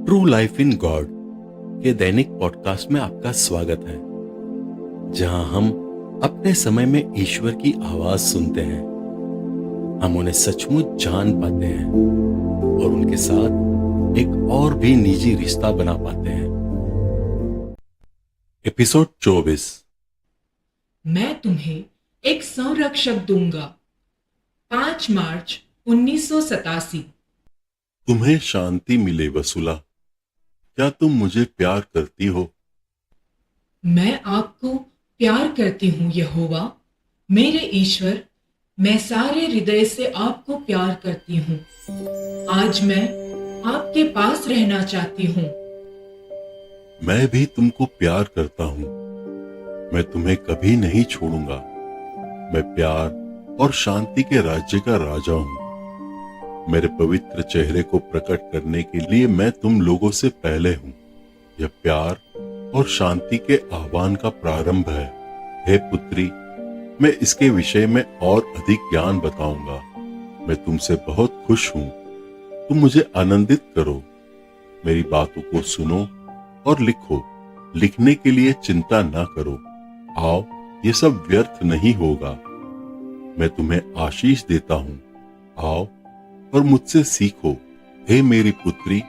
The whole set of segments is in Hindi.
ट्रू लाइफ इन गॉड के दैनिक पॉडकास्ट में आपका स्वागत है, जहां हम अपने समय में ईश्वर की आवाज सुनते हैं। हम उन्हें सचमुच जान पाते हैं और उनके साथ एक और भी निजी रिश्ता बना पाते हैं। एपिसोड 24। मैं तुम्हें एक संरक्षक दूंगा। 5 मार्च 1987। तुम्हें शांति मिले वसूला, क्या तुम मुझे प्यार करती हो? मैं आपको प्यार करती हूँ यहोवा, मेरे ईश्वर। मैं सारे हृदय से आपको प्यार करती हूँ। आज मैं आपके पास रहना चाहती हूँ। मैं भी तुमको प्यार करता हूँ। मैं तुम्हें कभी नहीं छोड़ूंगा। मैं प्यार और शांति के राज्य का राजा हूँ। मेरे पवित्र चेहरे को प्रकट करने के लिए मैं तुम लोगों से पहले हूँ। यह प्यार और शांति के आह्वान का प्रारंभ है। हे पुत्री, मैं इसके विषय में और अधिक ज्ञान बताऊंगा। मैं तुमसे बहुत खुश हूँ। तुम मुझे आनंदित करो। मेरी बातों को सुनो और लिखो। लिखने के लिए चिंता ना करो। आओ, ये सब व्यर्थ नहीं होगा। मैं तुम्हें आशीष देता हूँ। आओ और मुझसे सीखो। हे मेरी पुत्री,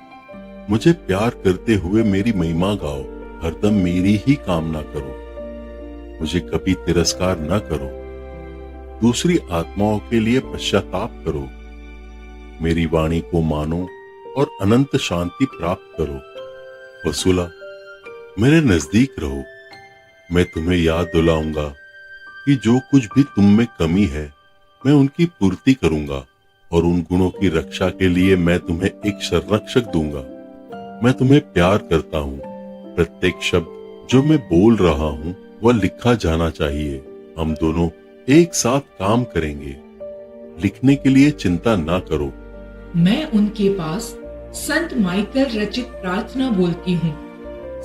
मुझे प्यार करते हुए मेरी महिमा गाओ। हरदम मेरी ही कामना करो। मुझे कभी तिरस्कार न करो। दूसरी आत्माओं के लिए पश्चाताप करो। मेरी वाणी को मानो और अनंत शांति प्राप्त करो। वसूला, मेरे नजदीक रहो। मैं तुम्हें याद दिलाऊंगा कि जो कुछ भी तुम में कमी है, मैं उनकी पूर्ति करूंगा और उन गुणों की रक्षा के लिए मैं तुम्हें एक संरक्षक दूंगा। मैं तुम्हें प्यार करता हूँ। प्रत्येक शब्द जो मैं बोल रहा हूँ वह लिखा जाना चाहिए। हम दोनों एक साथ काम करेंगे। लिखने के लिए चिंता ना करो। मैं उनके पास संत माइकल रचित प्रार्थना बोलती हूँ।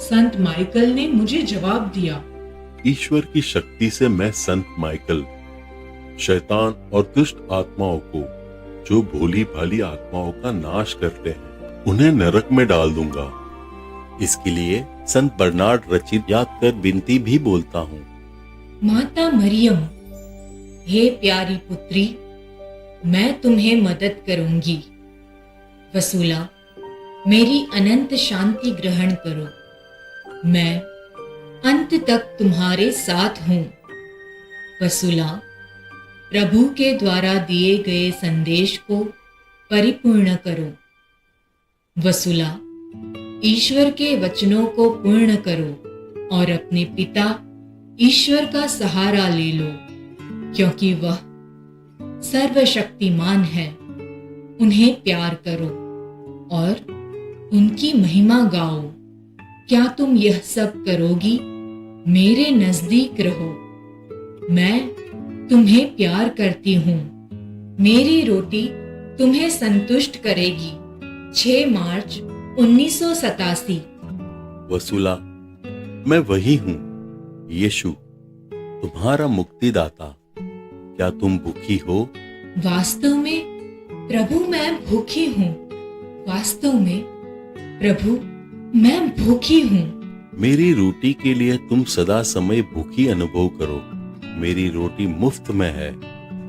संत माइकल ने मुझे जवाब दिया। ईश्वर की शक्ति से मैं संत माइकल शैतान और दुष्ट आत्माओं को, जो भोली भाली आत्माओं का नाश करते हैं, उन्हें नरक में डाल दूंगा। इसके लिए संत बर्नार्ड रचित याद कर विनती भी बोलता हूँ। माता मरियम, हे प्यारी पुत्री, मैं तुम्हें मदद करूंगी। वसूला, मेरी अनंत शांति ग्रहण करो। मैं अंत तक तुम्हारे साथ हूँ। वसूला, प्रभु के द्वारा दिए गए संदेश को परिपूर्ण करो। वसूला, ईश्वर के वचनों को पूर्ण करो और अपने पिता ईश्वर का सहारा ले लो, क्योंकि वह सर्वशक्तिमान है। उन्हें प्यार करो और उनकी महिमा गाओ। क्या तुम यह सब करोगी? मेरे नजदीक रहो। मैं तुम्हें प्यार करती हूँ। मेरी रोटी तुम्हें संतुष्ट करेगी। 6 मार्च 1987। वसूला, मैं वही हूँ, यीशु, तुम्हारा मुक्तिदाता। क्या तुम भूखी हो? वास्तव में प्रभु, मैं भूखी हूँ। वास्तव में प्रभु, मैं भूखी हूँ। मेरी रोटी के लिए तुम सदा समय भूखी अनुभव करो। मेरी रोटी मुफ्त में है।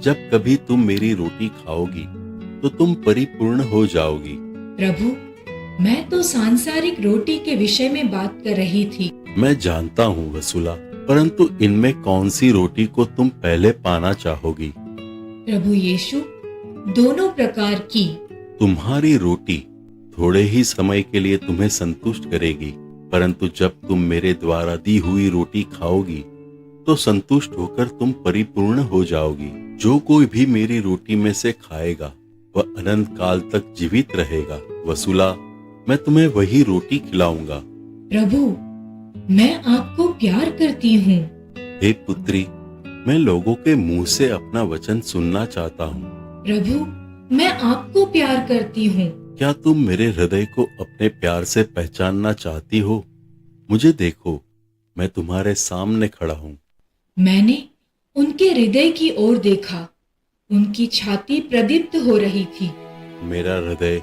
जब कभी तुम मेरी रोटी खाओगी तो तुम परिपूर्ण हो जाओगी। प्रभु, मैं तो सांसारिक रोटी के विषय में बात कर रही थी। मैं जानता हूँ वसूला, परंतु इनमें कौन सी रोटी को तुम पहले पाना चाहोगी? प्रभु यीशु, दोनों प्रकार की। तुम्हारी रोटी थोड़े ही समय के लिए तुम्हें संतुष्ट करेगी, परंतु जब तुम मेरे द्वारा दी हुई रोटी खाओगी तो संतुष्ट होकर तुम परिपूर्ण हो जाओगी। जो कोई भी मेरी रोटी में से खाएगा वह अनंत काल तक जीवित रहेगा। वसूला, मैं तुम्हें वही रोटी खिलाऊंगा। प्रभु, मैं आपको प्यार करती हूँ। हे पुत्री, मैं लोगों के मुंह से अपना वचन सुनना चाहता हूँ। प्रभु, मैं आपको प्यार करती हूँ। क्या तुम मेरे हृदय को अपने प्यार से पहचानना चाहती हो? मुझे देखो, मैं तुम्हारे सामने खड़ा हूँ। मैंने उनके हृदय की ओर देखा। उनकी छाती प्रदीप्त हो रही थी। मेरा हृदय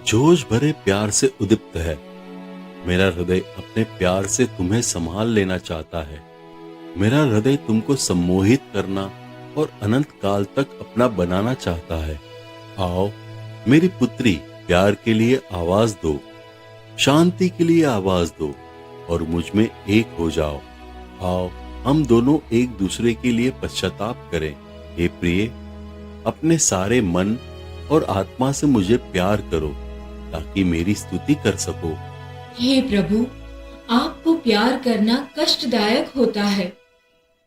जोश भरे प्यार से उद्दीप्त है। मेरा हृदय अपने प्यार से तुम्हें संभाल लेना चाहता है। मेरा हृदय तुमको सम्मोहित करना और अनंत काल तक अपना बनाना चाहता है। आओ मेरी पुत्री, प्यार के लिए आवाज दो, शांति के लिए आवाज दो और मुझ में एक हो जाओ। आओ हम दोनों एक दूसरे के लिए पश्चाताप करें। हे प्रिय, अपने सारे मन और आत्मा से मुझे प्यार करो ताकि मेरी स्तुति कर सको। हे प्रभु, आपको प्यार करना कष्टदायक होता है,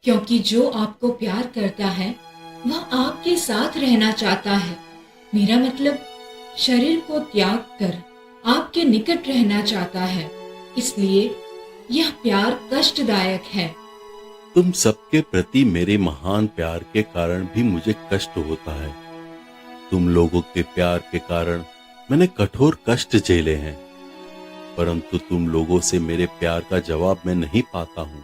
क्योंकि जो आपको प्यार करता है वह आपके साथ रहना चाहता है। मेरा मतलब शरीर को त्याग कर आपके निकट रहना चाहता है, इसलिए यह प्यार कष्टदायक है। तुम सबके प्रति मेरे महान प्यार के कारण भी मुझे कष्ट होता है। तुम लोगों के प्यार के कारण मैंने कठोर कष्ट झेले हैं, परंतु तुम लोगों से मेरे प्यार का जवाब मैं नहीं पाता हूँ।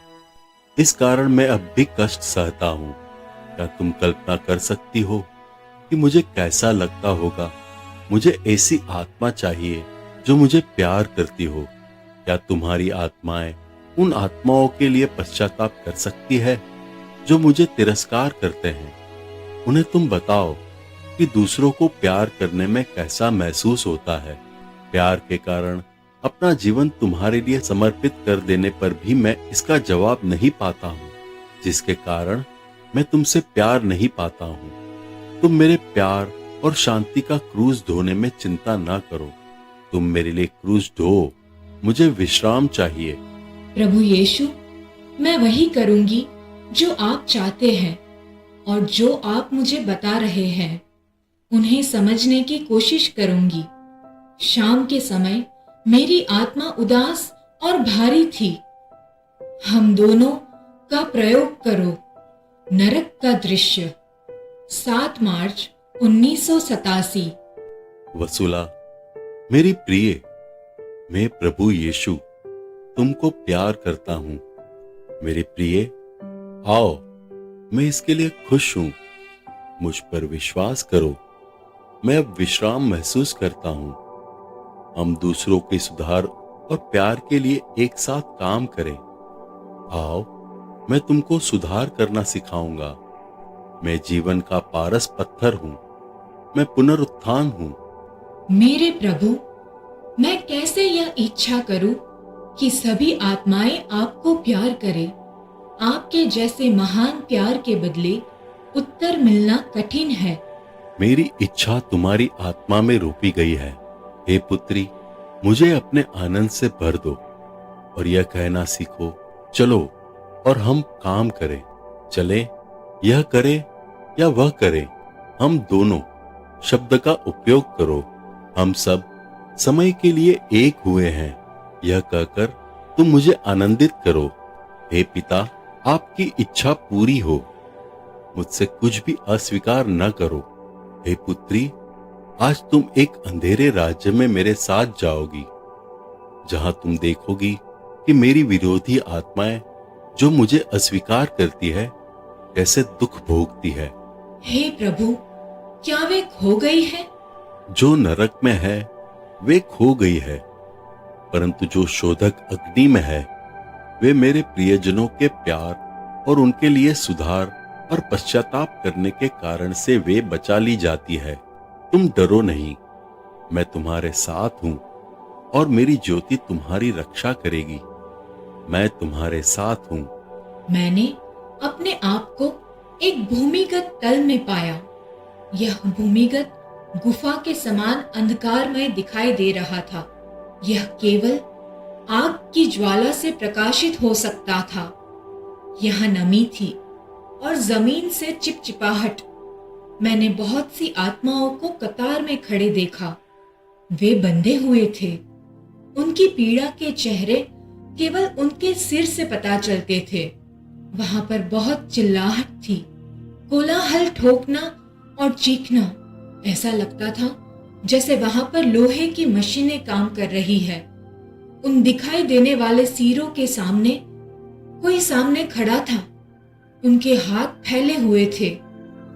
इस कारण मैं अब भी कष्ट सहता हूँ। क्या तुम कल्पना कर सकती हो कि मुझे कैसा लगता होगा? मुझे ऐसी आत्मा चाहिए जो मुझे प्यार करती हो। क्या तुम्हारी आत्माएं उन आत्माओं के लिए पश्चाताप कर सकती है जो मुझे तिरस्कार करते हैं? उन्हें तुम बताओ कि दूसरों को प्यार करने में कैसा महसूस होता है। प्यार के कारण अपना जीवन तुम्हारे लिए समर्पित कर देने पर भी मैं इसका जवाब नहीं पाता हूँ, जिसके कारण मैं तुमसे प्यार नहीं पाता हूँ। तुम मेरे प्यार और शांति का क्रूज ढोने में चिंता ना करो। तुम मेरे लिए क्रूज ढो, मुझे विश्राम चाहिए। प्रभु यीशु, मैं वही करूंगी जो आप चाहते हैं और जो आप मुझे बता रहे हैं उन्हें समझने की कोशिश करूंगी। शाम के समय मेरी आत्मा उदास और भारी थी। हम दोनों का प्रयोग करो। नरक का दृश्य, 7 मार्च 1987। वसुला, मेरी प्रिय, मैं प्रभु यीशु तुमको प्यार करता हूं। मेरे प्रिय, आओ, मैं इसके लिए खुश हूं। मुझ पर विश्वास करो, मैं अब विश्राम महसूस करता हूं। हम दूसरों के सुधार और प्यार के लिए एक साथ काम करें। आओ, मैं तुमको सुधार करना सिखाऊंगा। मैं जीवन का पारस पत्थर हूं, मैं पुनरुत्थान हूं। मेरे प्रभु, मैं कैसे यह इच्छा करूं कि सभी आत्माएं आपको प्यार करें। आपके जैसे महान प्यार के बदले उत्तर मिलना कठिन है। मेरी इच्छा तुम्हारी आत्मा में रोपी गई है। हे पुत्री, मुझे अपने आनंद से भर दो और यह कहना सीखो, चलो और हम काम करें। चले, यह करें या वह करें, हम दोनों शब्द का उपयोग करो। हम सब समय के लिए एक हुए हैं, यह कहकर तुम मुझे आनंदित करो। हे पिता, आपकी इच्छा पूरी हो, मुझसे कुछ भी अस्वीकार न करो। हे पुत्री, आज तुम एक अंधेरे राज्य में मेरे साथ जाओगी, जहां तुम देखोगी कि मेरी विरोधी आत्माएं जो मुझे अस्वीकार करती है कैसे दुख भोगती है। हे प्रभु, क्या वे खो गई है? जो नरक में है वे खो गई है, परंतु जो शोधक अग्नि में है वे मेरे प्रियजनों के प्यार और उनके लिए सुधार और पश्चाताप करने के कारण से वे बचा ली जाती है। तुम डरो नहीं, मैं तुम्हारे साथ हूं और मेरी ज्योति तुम्हारी रक्षा करेगी। मैं तुम्हारे साथ हूं। मैंने अपने आप को एक भूमिगत तल में पाया। यह भूमिगत गुफा के समान अंधकारमय दिखाई दे रहा था। यह केवल आग की ज्वाला से प्रकाशित हो सकता था। यहाँ नमी थी और जमीन से चिपचिपाहट। मैंने बहुत सी आत्माओं को कतार में खड़े देखा। वे बंधे हुए थे। उनकी पीड़ा के चेहरे केवल उनके सिर से पता चलते थे। वहां पर बहुत चिल्लाहट थी, कोलाहल, ठोकना और चीखना। ऐसा लगता था जैसे वहां पर लोहे की मशीनें काम कर रही है। उन दिखाई देने वाले सिरों के सामने कोई सामने खड़ा था। उनके हाथ फैले हुए थे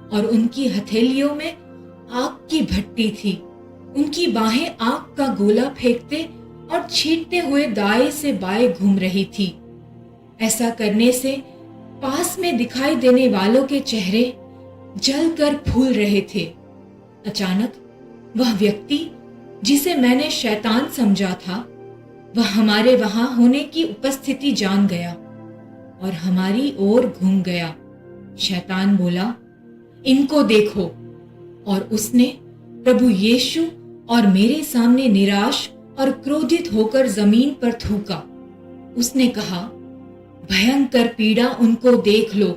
और उनकी हथेलियों में आग की भट्टी थी। उनकी बाहें आग का गोला फेंकते और छींटते हुए दाएं से बाएं घूम रही थी। ऐसा करने से पास में दिखाई देने वालों के चेहरे जलकर फूल रहे थे। अचानक वह व्यक्ति जिसे मैंने शैतान समझा था, वह हमारे वहां होने की उपस्थिति जान गया और हमारी ओर घूम गया। शैतान बोला, इनको देखो, और उसने प्रभु यीशु और मेरे सामने निराश और क्रोधित होकर जमीन पर थूका। उसने कहा, भयंकर पीड़ा उनको देख लो।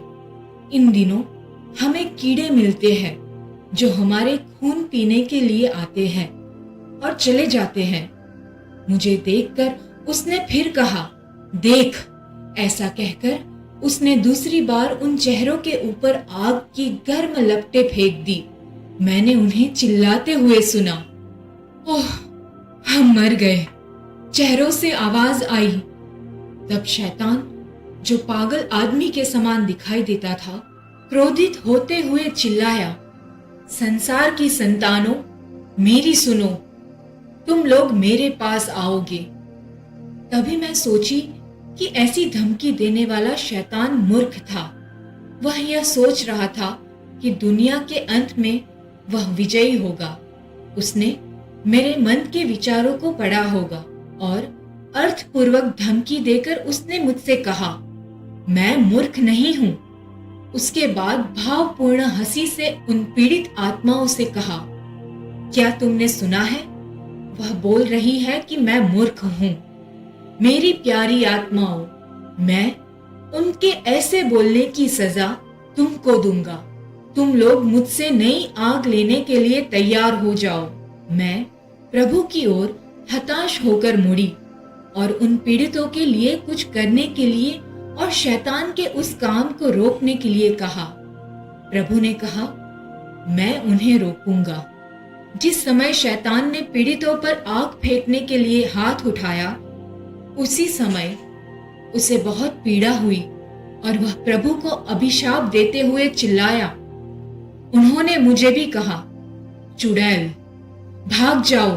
इन दिनों हमें कीड़े मिलते हैं जो हमारे खून पीने के लिए आते हैं और चले जाते हैं। मुझे देखकर उसने फिर कहा, देख। ऐसा कहकर उसने दूसरी बार उन चेहरों के ऊपर आग की गर्म लपटें फेंक दी। मैंने उन्हें चिल्लाते हुए सुना, ओह, हम मर गए। चेहरों से आवाज आई। तब शैतान, जो पागल आदमी के समान दिखाई देता था, क्रोधित होते हुए चिल्लाया, संसार की संतानों, मेरी सुनो, तुम लोग मेरे पास आओगे। तभी मैं सोची कि ऐसी धमकी देने वाला शैतान मूर्ख था। वह यह सोच रहा था कि दुनिया के अंत में वह विजयी होगा। उसने मेरे मन के विचारों को पढ़ा होगा और अर्थपूर्वक धमकी देकर उसने मुझसे कहा, मैं मूर्ख नहीं हूं। उसके बाद भावपूर्ण हंसी से उन पीड़ित आत्माओं से कहा, क्या तुमने सुना है? वह बोल रही है कि मैं मूर्ख हूं। मेरी प्यारी आत्माओं, मैं उनके ऐसे बोलने की सजा तुमको दूंगा। तुम लोग मुझसे नई आग लेने के लिए तैयार हो जाओ। मैं प्रभु की ओर हताश होकर मुड़ी और उन पीड़ितों के लिए कुछ करने के लिए और शैतान के उस काम को रोकने के लिए कहा। प्रभु ने कहा, मैं उन्हें रोकूंगा। जिस समय शैतान ने पीड़ितों पर आग फेंकने के लिए हाथ उठाया, उसी समय उसे बहुत पीड़ा हुई और वह प्रभु को अभिशाप देते हुए चिल्लाया। उन्होंने मुझे भी कहा, चुड़ैल, भाग जाओ।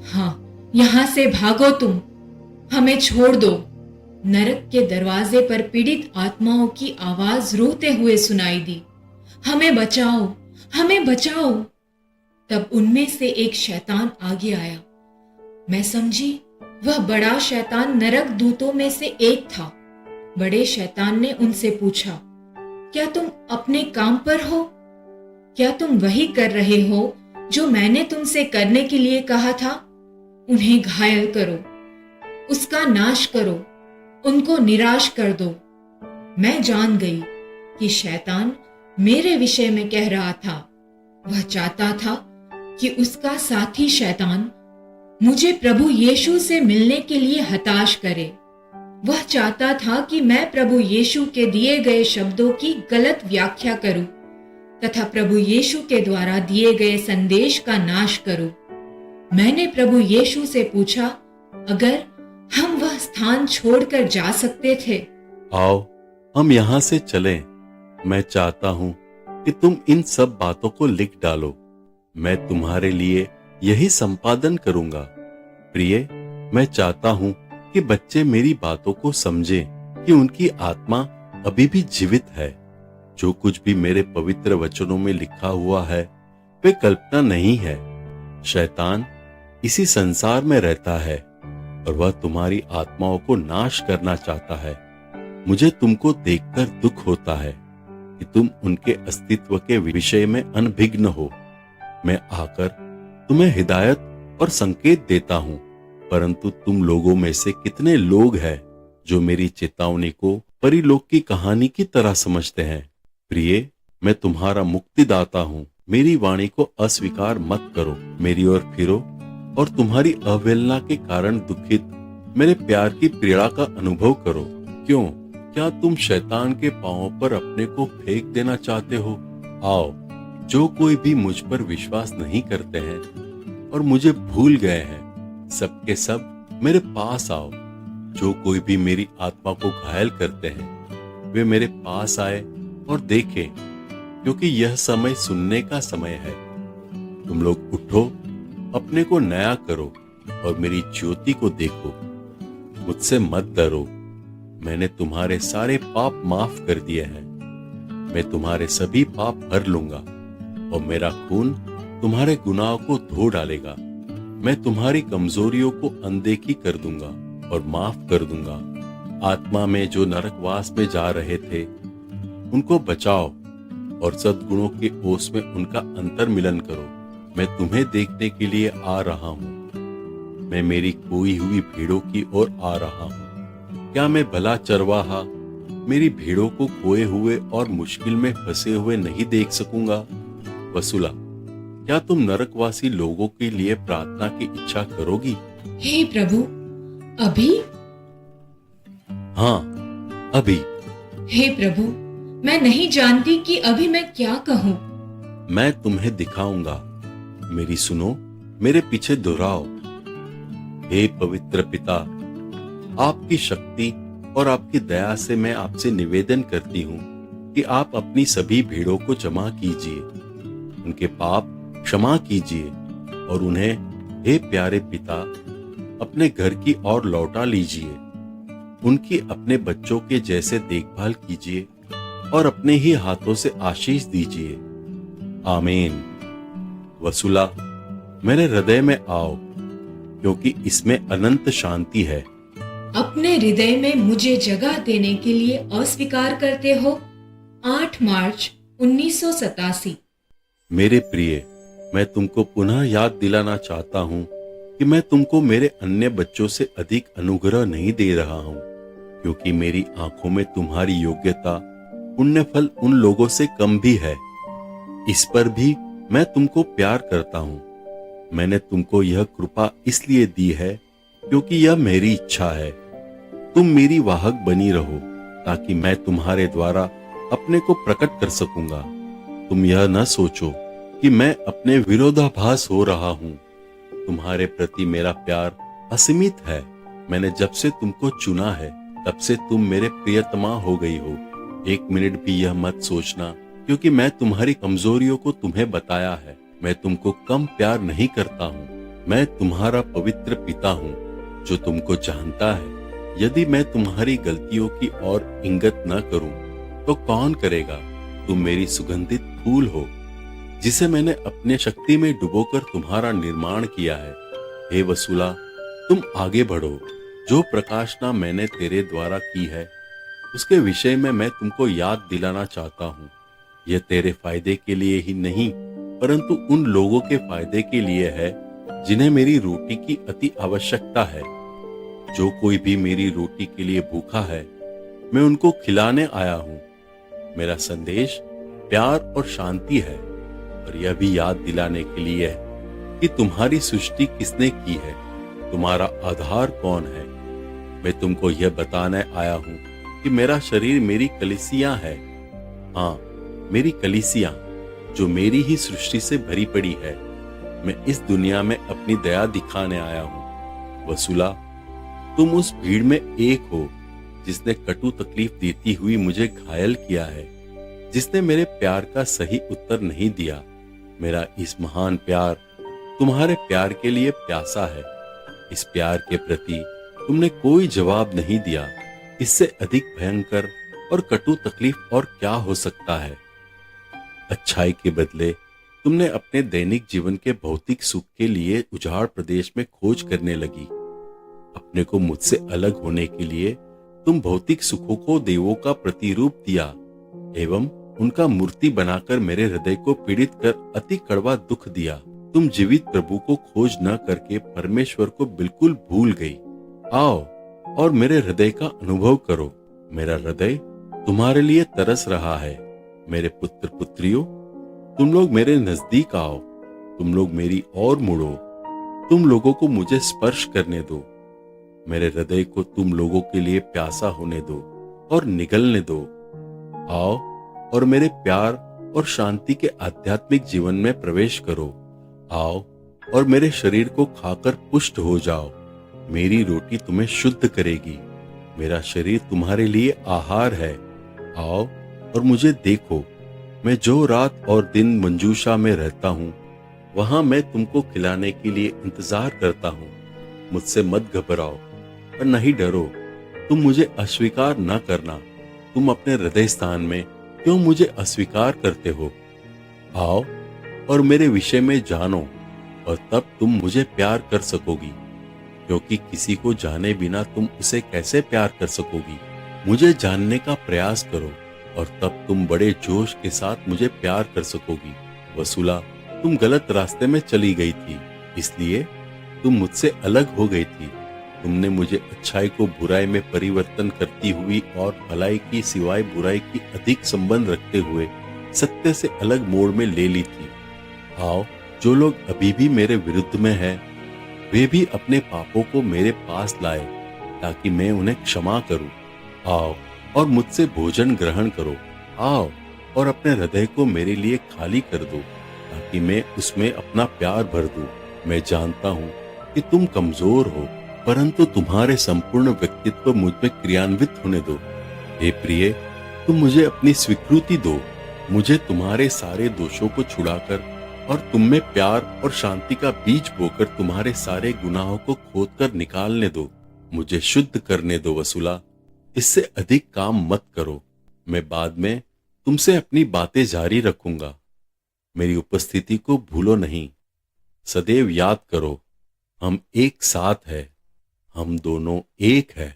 हाँ, यहां से भागो, तुम हमें छोड़ दो। नरक के दरवाजे पर पीड़ित आत्माओं की आवाज रोते हुए सुनाई दी, हमें बचाओ, हमें बचाओ। तब उनमें से एक शैतान आगे आया। मैं समझी वह बड़ा शैतान नरक दूतों में से एक था। बड़े शैतान ने उनसे पूछा, क्या तुम अपने काम पर हो? क्या तुम वही कर रहे हो जो मैंने तुमसे करने के लिए कहा था? उन्हें घायल करो, उसका नाश करो, उनको निराश कर दो। मैं जान गई कि शैतान मेरे विषय में कह रहा था। वह चाहता था कि उसका साथी शैतान मुझे प्रभु यीशु से मिलने के लिए हताश करे। वह चाहता था कि मैं प्रभु यीशु के दिए गए शब्दों की गलत व्याख्या करूं तथा प्रभु यीशु के द्वारा दिए गए संदेश का नाश करूं। मैंने प्रभु यीशु से पूछा, अगर हम वह स्थान छोड़कर जा सकते थे? आओ, हम यहाँ से चलें। मैं चाहता हूँ कि तुम इन सब बातों को लिख डालो। मैं तुम्हारे लिए यही संपादन करूंगा। प्रिय, मैं चाहता हूँ कि बच्चे मेरी बातों को समझें कि उनकी आत्मा अभी भी जीवित है। जो कुछ भी मेरे पवित्र वचनों में लिखा हुआ है वे कल्पना नहीं है। शैतान इसी संसार में रहता है और वह तुम्हारी आत्माओं को नाश करना चाहता है। मुझे तुमको देखकर दुख होता है कि तुम उनके अस्तित्व के विषय में अनभिज्ञ हो। मैं आकर तुम्हें हिदायत और संकेत देता हूं, परंतु तुम लोगों में से कितने लोग हैं जो मेरी चेतावनी को परिलोक की कहानी की तरह समझते हैं। प्रिय, मैं तुम्हारा मुक्तिदाता हूं। मेरी वाणी को अस्वीकार मत करो। मेरी ओर फिरो और तुम्हारी अवहेलना के कारण दुखित मेरे प्यार की पीड़ा का अनुभव करो। क्यों? क्या तुम शैतान के पांवों पर अपने को फेंक देना चाहते हो? आओ, जो कोई भी मुझ पर विश्वास नहीं करते हैं और मुझे भूल गए हैं, सबके सब मेरे पास आओ। जो कोई भी मेरी आत्मा को घायल करते हैं, वे मेरे पास आए और देखें, क्योंकि यह समय सुनने का समय है। तुम लोग उठो अपने को नया करो और मेरी ज्योति को देखो। मुझसे मत डरो, मैंने तुम्हारे सारे पाप माफ कर दिए हैं। मैं तुम्हारे सभी पाप भर लूंगा और मेरा खून तुम्हारे गुनाहों को धो डालेगा। मैं तुम्हारी कमजोरियों को अनदेखी कर दूंगा और माफ कर दूंगा। आत्मा में जो नरकवास में जा रहे थे उनको बचाओ और सद्गुणों के ओस में उनका अंतर्मिलन करो। मैं तुम्हें देखने के लिए आ रहा हूं। मैं मेरी खोई हुई भेड़ों की ओर आ रहा हूं। क्या मैं भला चरवाहा मेरी भेड़ों को खोए हुए और मुश्किल में फंसे हुए नहीं देख सकूंगा? वसुला, क्या तुम नरकवासी लोगों के लिए प्रार्थना की इच्छा करोगी? हे प्रभु, अभी? हाँ, अभी। हे प्रभु, मैं नहीं जानती कि अभी मैं क्या कहूँ। मैं तुम्हें दिखाऊंगा। मेरी सुनो, मेरे पीछे दोहराओ। हे पवित्र पिता, आपकी शक्ति और आपकी दया से मैं आपसे निवेदन करती हूँ कि आप अपनी सभी भेड़ों को जमा कीजिए, उनके पाप क्षमा कीजिए और उन्हें हे प्यारे पिता अपने घर की ओर लौटा लीजिए। उनकी अपने बच्चों के जैसे देखभाल कीजिए और अपने ही हाथों से आशीष दीजिए। आमीन। वसुला, मेरे हृदय में आओ, क्योंकि इसमें अनंत शांति है। अपने हृदय में मुझे जगह देने के लिए अस्वीकार करते हो? 8 मार्च 1987। मेरे प्रिय, मैं तुमको पुनः याद दिलाना चाहता हूँ कि मैं तुमको मेरे अन्य बच्चों से अधिक अनुग्रह नहीं दे रहा हूँ, क्योंकि मेरी आंखों में तुम्हारी योग्यता पुण्य फल उन लोगों से कम भी है। इस पर भी मैं तुमको प्यार करता हूँ। मैंने तुमको यह कृपा इसलिए दी है क्योंकि यह मेरी इच्छा है। तुम मेरी वाहक बनी रहो ताकि मैं तुम्हारे द्वारा अपने को प्रकट कर सकूंगा। तुम यह न सोचो कि मैं अपने विरोधाभास हो रहा हूँ। तुम्हारे प्रति मेरा प्यार असीमित है। मैंने जब से तुमको चुना है तब से तुम मेरे प्रियतमा हो गई हो। एक मिनट भी यह मत सोचना क्योंकि मैं तुम्हारी कमजोरियों को तुम्हें बताया है। मैं तुमको कम प्यार नहीं करता हूँ। मैं तुम्हारा पवित्र पिता हूँ जो तुमको जानता है। यदि मैं तुम्हारी गलतियों की ओर इंगित न करूं तो कौन करेगा? तुम मेरी सुगंधित फूल हो जिसे मैंने अपने शक्ति में डुबोकर तुम्हारा निर्माण किया है। हे वसुला, तुम आगे बढ़ो। जो प्रकाशना मैंने तेरे द्वारा की है उसके विषय में मैं तुमको याद दिलाना चाहता हूँ। यह तेरे फायदे के लिए ही नहीं परंतु उन लोगों के फायदे के लिए है जिन्हें मेरी रोटी की अति आवश्यकता है। जो कोई भी मेरी रोटी के लिए भूखा है मैं उनको खिलाने आया हूँ। मेरा संदेश प्यार और शांति है और यह भी याद दिलाने के लिए है कि तुम्हारी सृष्टि किसने की है, तुम्हारा आधार कौन है। मैं तुमको यह बताने आया हूँ कि मेरा शरीर मेरी कलीसिया है। हाँ, मेरी कलीसिया जो मेरी ही सृष्टि से भरी पड़ी है। मैं इस दुनिया में अपनी दया दिखाने आया हूँ। वसुला, तुम उस भीड़ में एक हो जिसने कटु तकलीफ देती हुई मुझे घायल किया है, जिसने मेरे प्यार का सही उत्तर नहीं दिया। मेरा इस महान प्यार तुम्हारे प्यार के लिए प्यासा है। इस प्यार के प्रति तुमने कोई जवाब नहीं दिया। इससे अधिक भयंकर और कटु तकलीफ और क्या हो सकता है? अच्छाई के बदले तुमने अपने दैनिक जीवन के भौतिक सुख के लिए उजाड़ प्रदेश में खोज करने लगी। अपने को मुझसे अलग होने के लिए तुम भौतिक सुखों को देवों का प्रतिरूप दिया एवं उनका मूर्ति बनाकर मेरे हृदय को पीड़ित कर अति कड़वा दुख दिया। तुम जीवित प्रभु को खोज न करके परमेश्वर को बिल्कुल भूल गई। आओ और मेरे हृदय का अनुभव करो। मेरा हृदय तुम्हारे लिए तरस रहा है। मेरे पुत्र पुत्रियों, तुम लोग मेरे नजदीक आओ। तुम लोग मेरी ओर मुड़ो। तुम लोगों को मुझे स्पर्श करने दो। मेरे हृदय को तुम लोगों के लिए प्यासा होने दो और निगलने दो। आओ और मेरे प्यार और शांति के आध्यात्मिक जीवन में प्रवेश करो। आओ और मेरे शरीर को खाकर पुष्ट हो जाओ। मेरी रोटी तुम्हें शुद्ध करेगी। मेरा शरीर तुम्हारे लिए आहार है। आओ और मुझे देखो। मैं जो रात और दिन मंजूषा में रहता हूँ वहां मैं तुमको खिलाने के लिए इंतजार करता हूँ। मुझसे मत घबराओ और नहीं डरो। तुम मुझे अस्वीकार न करना। तुम अपने हृदय स्थान में क्यों मुझे अस्वीकार करते हो? आओ और मेरे विषय में जानो, और तब तुम मुझे प्यार कर सकोगी, क्योंकि किसी को जाने बिना तुम उसे कैसे प्यार कर सकोगी? मुझे जानने का प्रयास करो, और तब तुम बड़े जोश के साथ मुझे प्यार कर सकोगी। वसूला, तुम गलत रास्ते में चली गई थी, इसलिए तुम मुझसे अलग हो गई थी। तुमने मुझे अच्छाई को बुराई में परिवर्तन करती हुई और भलाई की सिवाय बुराई की अधिक संबंध रखते हुए सत्य से अलग मोड़ में ले ली थी। आओ, जो लोग अभी भी मेरे विरुद्ध में हैं, वे भी अपने पापों को मेरे पास लाए, ताकि मैं उन्हें क्षमा करूं। आओ और मुझसे भोजन ग्रहण करो। आओ और अपने हृदय को मेरे लिए खाली कर दो, ताकि मैं उसमें अपना प्यार भर दूं। मैं जानता हूँ कि तुम कमजोर हो, परंतु तुम्हारे संपूर्ण व्यक्तित्व मुझ में क्रियान्वित होने दो। हे प्रिय, तुम मुझे अपनी स्वीकृति दो। मुझे तुम्हारे सारे दोषों को छुड़ाकर और तुम में प्यार और शांति का बीज बोकर तुम्हारे सारे गुनाहों को खोदकर निकालने दो। मुझे शुद्ध करने दो वसूला। इससे अधिक काम मत करो। मैं बाद में तुमसे अपनी बातें जारी रखूंगा। मेरी उपस्थिति को भूलो नहीं। सदैव याद करो, हम एक साथ हैं। हम दोनों एक है।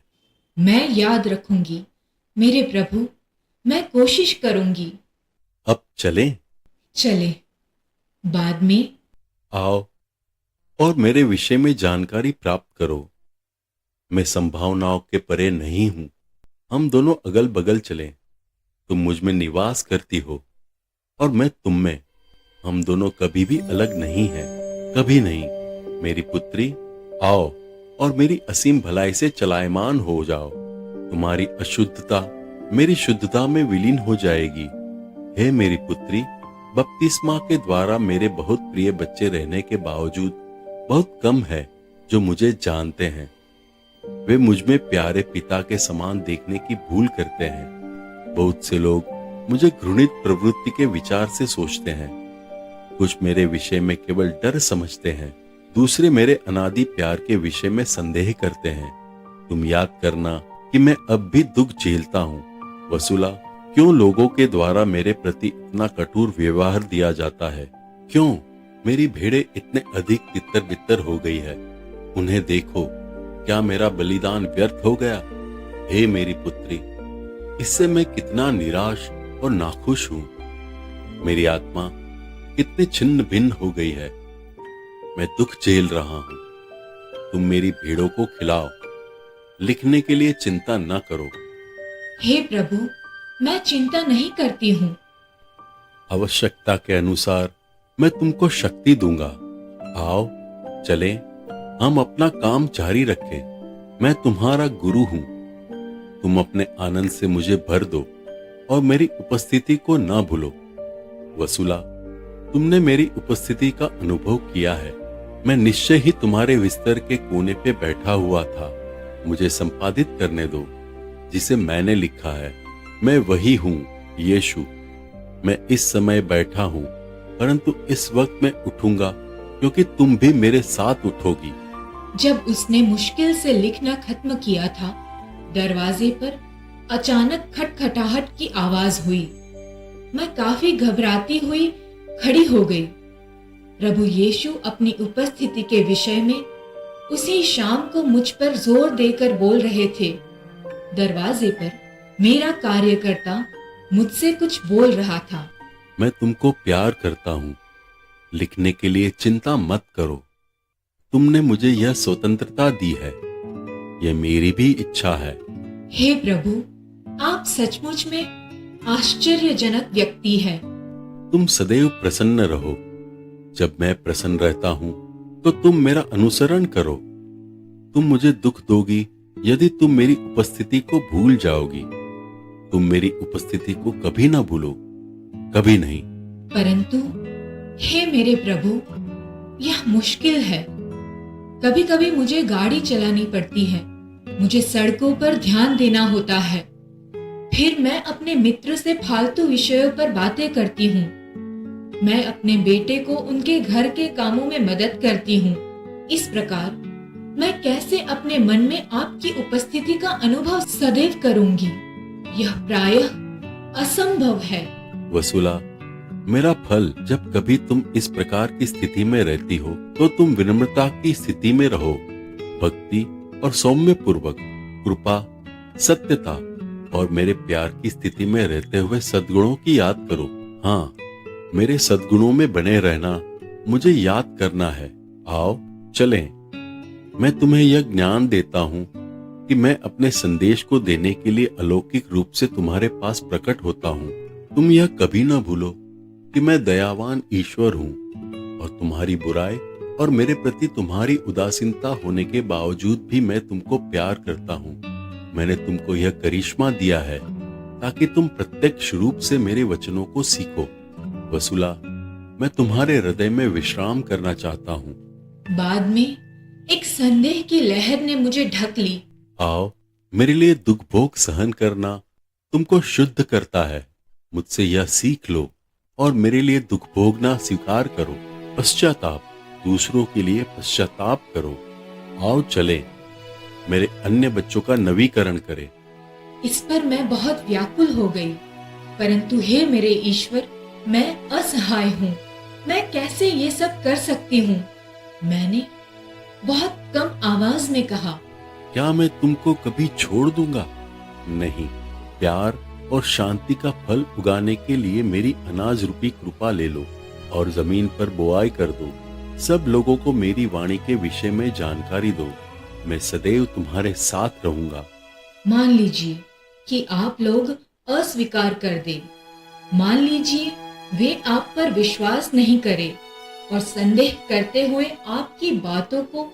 मैं याद रखूंगी मेरे प्रभु, मैं कोशिश करूंगी। अब चलें? चले। बाद में आओ और मेरे विषय में जानकारी प्राप्त करो। मैं संभावनाओं के परे नहीं हूं। हम दोनों अगल बगल चलें। तुम मुझ में निवास करती हो और मैं तुम में। हम दोनों कभी भी अलग नहीं हैं, कभी नहीं। मेरी पुत्री, आओ और मेरी असीम भलाई से चलायमान हो जाओ। तुम्हारी अशुद्धता मेरी शुद्धता में विलीन हो जाएगी। हे मेरी पुत्री, बपतिस्मा के द्वारा मेरे बहुत प्रिय बच्चे रहने के बावजूद बहुत कम है जो मुझे जानते हैं। वे मुझ में प्यारे पिता के समान देखने की भूल करते हैं। बहुत से लोग मुझे घृणित प्रवृत्ति के विचार से सोचते हैं। कुछ मेरे विषय में केवल डर समझते हैं, दूसरे मेरे अनादि प्यार के विषय में संदेह करते हैं। तुम याद करना कि मैं अब भी दुख झेलता हूँ। वसूला, क्यों लोगों के द्वारा मेरे प्रति इतना कठोर व्यवहार दिया जाता है? क्यों मेरी भेड़ें इतने अधिक तितर बितर हो गई है? उन्हें देखो, क्या मेरा बलिदान व्यर्थ हो गया? हे मेरी पुत्री, इससे मैं कितना निराश और नाखुश हूँ। मेरी आत्मा कितनी छिन्न भिन्न हो गई है। मैं दुख झेल रहा हूँ। तुम मेरी भेड़ों को खिलाओ। लिखने के लिए चिंता न करो। हे प्रभु, मैं चिंता नहीं करती हूँ। आवश्यकता के अनुसार मैं तुमको शक्ति दूंगा। आओ चलें, हम अपना काम जारी रखें। मैं तुम्हारा गुरु हूं। तुम अपने आनंद से मुझे भर दो और मेरी उपस्थिति को ना भूलो। वसूला, तुमने मेरी उपस्थिति का अनुभव किया है। मैं निश्चय ही तुम्हारे बिस्तर के कोने पे बैठा हुआ था। मुझे संपादित करने दो जिसे मैंने लिखा है। मैं वही हूँ, यीशु। मैं इस समय बैठा हूँ, परंतु इस वक्त मैं उठूंगा, क्योंकि तुम भी मेरे साथ उठोगी। जब उसने मुश्किल से लिखना खत्म किया था, दरवाजे पर अचानक खटखटाहट की आवाज हुई। मैं काफी घबराती हुई खड़ी हो गई। प्रभु यीशु अपनी उपस्थिति के विषय में उसी शाम को मुझ पर जोर देकर बोल रहे थे। दरवाजे पर मेरा कार्यकर्ता मुझसे कुछ बोल रहा था। मैं तुमको प्यार करता हूँ। लिखने के लिए चिंता मत करो। तुमने मुझे यह स्वतंत्रता दी है। यह मेरी भी इच्छा है। हे प्रभु, आप सचमुच में आश्चर्यजनक व्यक्ति है। तुम सदैव प्रसन्न रहो। जब मैं प्रसन्न रहता हूँ तो तुम मेरा अनुसरण करो। तुम मुझे दुख दोगी यदि तुम मेरी उपस्थिति को भूल जाओगी। तुम मेरी उपस्थिति को कभी ना भूलो, कभी नहीं। परंतु हे मेरे प्रभु, यह मुश्किल है। कभी कभी मुझे गाड़ी चलानी पड़ती है। मुझे सड़कों पर ध्यान देना होता है। फिर मैं अपने मित्र से फालतू विषयों पर बातें करती हूँ। मैं अपने बेटे को उनके घर के कामों में मदद करती हूँ। इस प्रकार मैं कैसे अपने मन में आपकी उपस्थिति का अनुभव सदैव करूंगी? यह प्रायः असंभव है। वसुला, मेरा फल जब कभी तुम इस प्रकार की स्थिति में रहती हो तो तुम विनम्रता की स्थिति में रहो, भक्ति और सौम्य पूर्वक कृपा, सत्यता और मेरे प्यार की स्थिति में रहते हुए सद्गुणों की याद करो। हाँ, मेरे सद्गुणों में बने रहना मुझे याद करना है। आओ चलें। मैं तुम्हें यह ज्ञान देता हूँ कि मैं अपने संदेश को देने के लिए अलौकिक रूप से तुम्हारे पास प्रकट होता हूँ। तुम यह कभी न भूलो कि मैं दयावान ईश्वर हूँ और तुम्हारी बुराई और मेरे प्रति तुम्हारी उदासीनता होने के बावजूद भी मैं तुमको प्यार करता हूँ। मैंने तुमको यह करिश्मा दिया है ताकि तुम प्रत्यक्ष रूप से मेरे वचनों को सीखो। वसुला, मैं तुम्हारे हृदय में विश्राम करना चाहता हूँ। बाद में एक संदेह की लहर ने मुझे ढक ली। आओ, मेरे लिए दुख भोग सहन करना तुमको शुद्ध करता है। मुझसे यह सीख लो और मेरे लिए दुख भोगना स्वीकार करो। पश्चाताप, दूसरों के लिए पश्चाताप करो। आओ चले, मेरे अन्य बच्चों का नवीकरण करें। इस पर मैं बहुत व्याकुल हो गई, परंतु हे मेरे ईश्वर, मैं असहाय हूँ। मैं कैसे ये सब कर सकती हूँ? मैंने बहुत कम आवाज में कहा। क्या मैं तुमको कभी छोड़ दूंगा? नहीं। प्यार और शांति का फल उगाने के लिए मेरी अनाज रूपी कृपा ले लो और जमीन पर बोआई कर दो। सब लोगों को मेरी वाणी के विषय में जानकारी दो। मैं सदैव तुम्हारे साथ रहूंगा। मान लीजिए कि आप लोग अस्वीकार कर दें। मान लीजिए वे आप पर विश्वास नहीं करें और संदेह करते हुए आपकी बातों को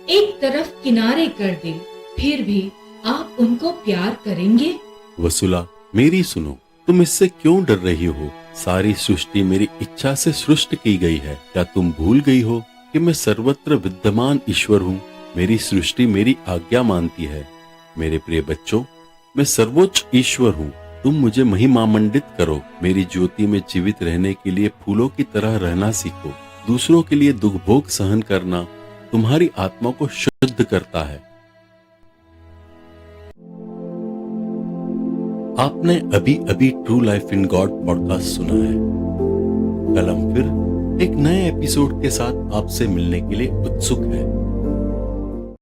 एक तरफ किनारे कर दें। फिर भी आप उनको प्यार करेंगे? वसुला, मेरी सुनो। तुम इससे क्यों डर रही हो? सारी सृष्टि मेरी इच्छा से सृष्ट की गई है। क्या तुम भूल गई हो कि मैं सर्वत्र विद्यमान ईश्वर हूँ? मेरी सृष्टि मेरी आज्ञा मानती है। मेरे प्रिय बच्चों, मैं सर्वोच्च ईश्वर हूँ। तुम मुझे महिमामंडित करो। मेरी ज्योति में जीवित रहने के लिए फूलों की तरह रहना सीखो। दूसरों के लिए दुख भोग सहन करना तुम्हारी आत्मा को शुद्ध करता है। आपने अभी अभी true life in God podcast सुना है। कल हम फिर एक नए एपिसोड के साथ आपसे मिलने के लिए उत्सुक है।